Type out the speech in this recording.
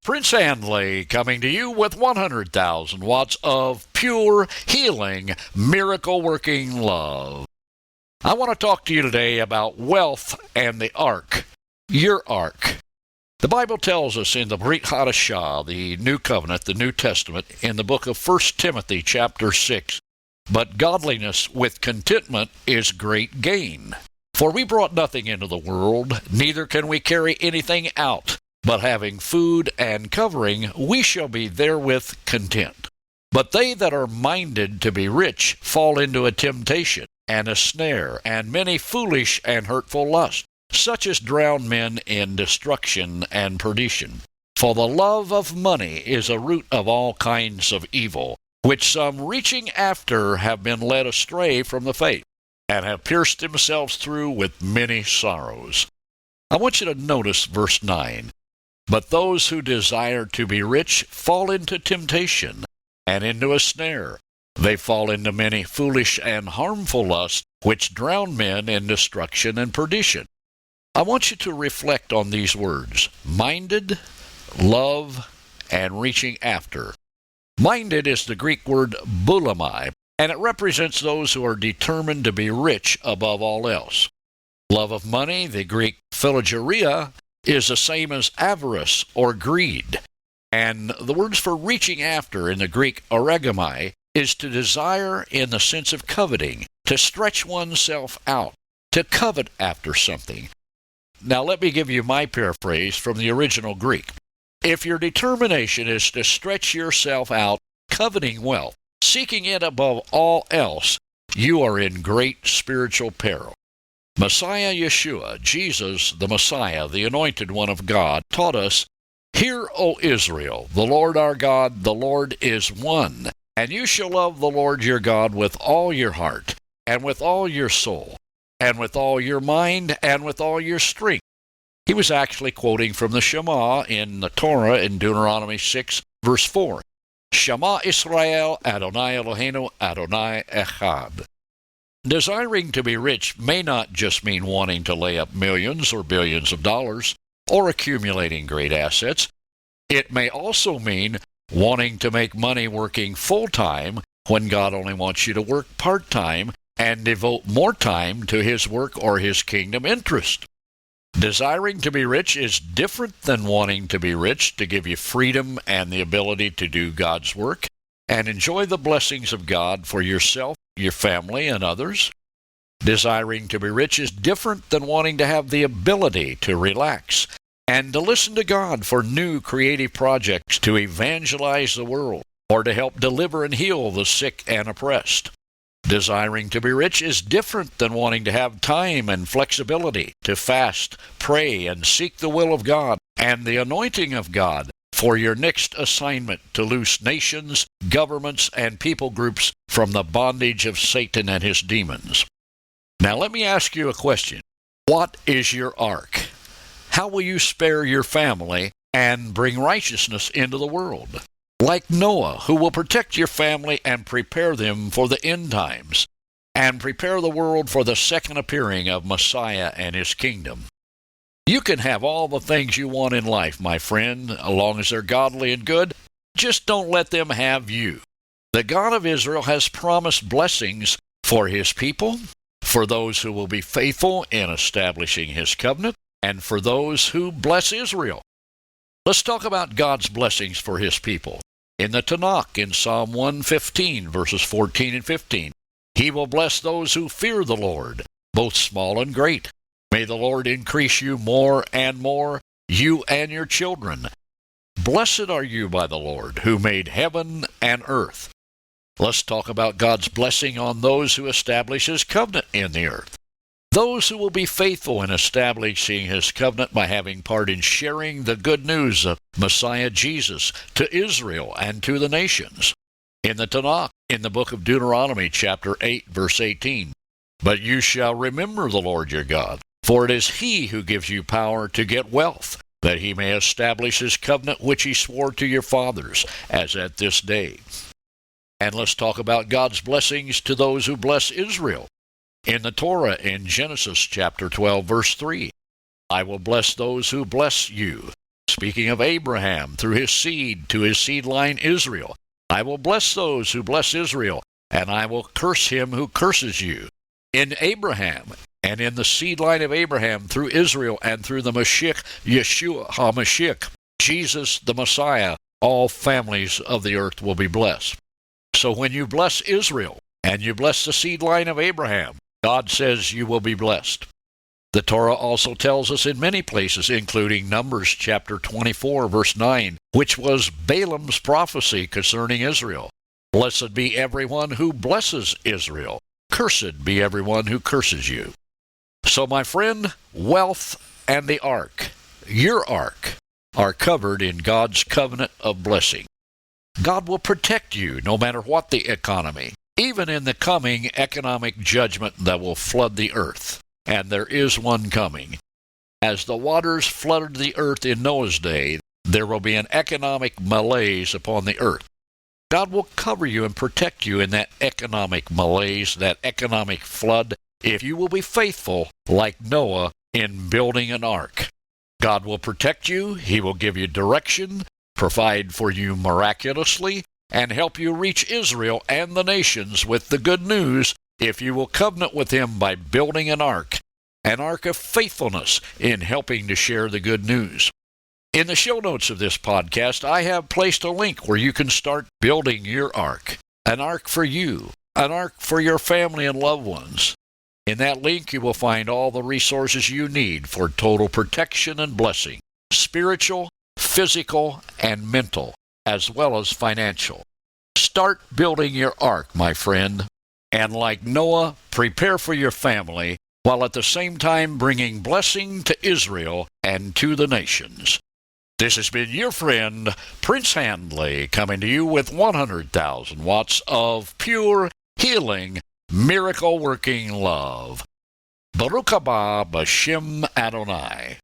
Prince Handley coming to you with 100,000 watts of pure, healing, miracle-working love. I want to talk to you today about wealth and the Ark, your Ark. The Bible tells us in the Brit Hadashah, the New Covenant, the New Testament, in the book of 1 Timothy chapter 6, but godliness with contentment is great gain. For we brought nothing into the world, neither can we carry anything out. But having food and covering, we shall be therewith content. But they that are minded to be rich fall into a temptation, and a snare, and many foolish and hurtful lusts, such as drown men in destruction and perdition. For the love of money is a root of all kinds of evil, which some reaching after have been led astray from the faith, and have pierced themselves through with many sorrows. I want you to notice verse 9. But those who desire to be rich fall into temptation, and into a snare. They fall into many foolish and harmful lusts, which drown men in destruction and perdition. I want you to reflect on these words: minded, love, and reaching after. Minded is the Greek word boulamai, and it represents those who are determined to be rich above all else. Love of money, the Greek philogeria, is the same as avarice or greed. And the words for reaching after in the Greek origami is to desire in the sense of coveting, to stretch oneself out, to covet after something. Now let me give you my paraphrase from the original Greek. If your determination is to stretch yourself out, coveting wealth, seeking it above all else, you are in great spiritual peril. Messiah Yeshua, Jesus, the Messiah, the Anointed One of God, taught us, "Hear, O Israel, the Lord our God, the Lord is one, and you shall love the Lord your God with all your heart, and with all your soul, and with all your mind, and with all your strength." He was actually quoting from the Shema in the Torah in Deuteronomy 6, verse 4. Shema Israel, Adonai Eloheinu, Adonai Echad. Desiring to be rich may not just mean wanting to lay up millions or billions of dollars, or accumulating great assets. It may also mean wanting to make money working full-time when God only wants you to work part-time and devote more time to His work or His kingdom interest. Desiring to be rich is different than wanting to be rich to give you freedom and the ability to do God's work and enjoy the blessings of God for yourself, your family, and others. Desiring to be rich is different than wanting to have the ability to relax and to listen to God for new creative projects to evangelize the world or to help deliver and heal the sick and oppressed. Desiring to be rich is different than wanting to have time and flexibility to fast, pray, and seek the will of God and the anointing of God for your next assignment to loose nations, governments, and people groups from the bondage of Satan and his demons. Now let me ask you a question. What is your ark? How will you spare your family and bring righteousness into the world? Like Noah, who will protect your family and prepare them for the end times, and prepare the world for the second appearing of Messiah and His kingdom. You can have all the things you want in life, my friend, as long as they're godly and good. Just don't let them have you. The God of Israel has promised blessings for His people, for those who will be faithful in establishing His covenant, and for those who bless Israel. Let's talk about God's blessings for His people. In the Tanakh, in Psalm 115, verses 14 and 15, He will bless those who fear the Lord, both small and great. May the Lord increase you more and more, you and your children. Blessed are you by the Lord, who made heaven and earth. Let's talk about God's blessing on those who establish His covenant in the earth. Those who will be faithful in establishing His covenant by having part in sharing the good news of Messiah Jesus to Israel and to the nations. In the Tanakh, in the book of Deuteronomy, chapter 8, verse 18, "But you shall remember the Lord your God, for it is He who gives you power to get wealth, that He may establish His covenant which He swore to your fathers, as at this day." And let's talk about God's blessings to those who bless Israel. In the Torah, in Genesis chapter 12, verse 3, "I will bless those who bless you, speaking of Abraham, through his seed to his seed line Israel. I will bless those who bless Israel, and I will curse him who curses you. In Abraham, and in the seed line of Abraham, through Israel, and through the Mashiach, Yeshua HaMashiach, Jesus the Messiah, all families of the earth will be blessed. So when you bless Israel, and you bless the seed line of Abraham, God says you will be blessed. The Torah also tells us in many places, including Numbers chapter 24, verse 9, which was Balaam's prophecy concerning Israel. Blessed be everyone who blesses Israel. Cursed be everyone who curses you. So, my friend, wealth and the ark, your ark, are covered in God's covenant of blessing. God will protect you no matter what the economy, even in the coming economic judgment that will flood the earth. And there is one coming. As the waters flooded the earth in Noah's day, there will be an economic malaise upon the earth. God will cover you and protect you in that economic malaise, that economic flood, if you will be faithful, like Noah, in building an ark. God will protect you, He will give you direction, provide for you miraculously, and help you reach Israel and the nations with the good news if you will covenant with Him by building an ark of faithfulness in helping to share the good news. In the show notes of this podcast, I have placed a link where you can start building your ark, an ark for you, an ark for your family and loved ones. In that link, you will find all the resources you need for total protection and blessing, spiritual, physical, and mental, as well as financial. Start building your ark, my friend, and like Noah, prepare for your family, while at the same time bringing blessing to Israel and to the nations. This has been your friend, Prince Handley, coming to you with 100,000 watts of pure, healing, miracle-working love. Baruch haba b'Shem Adonai.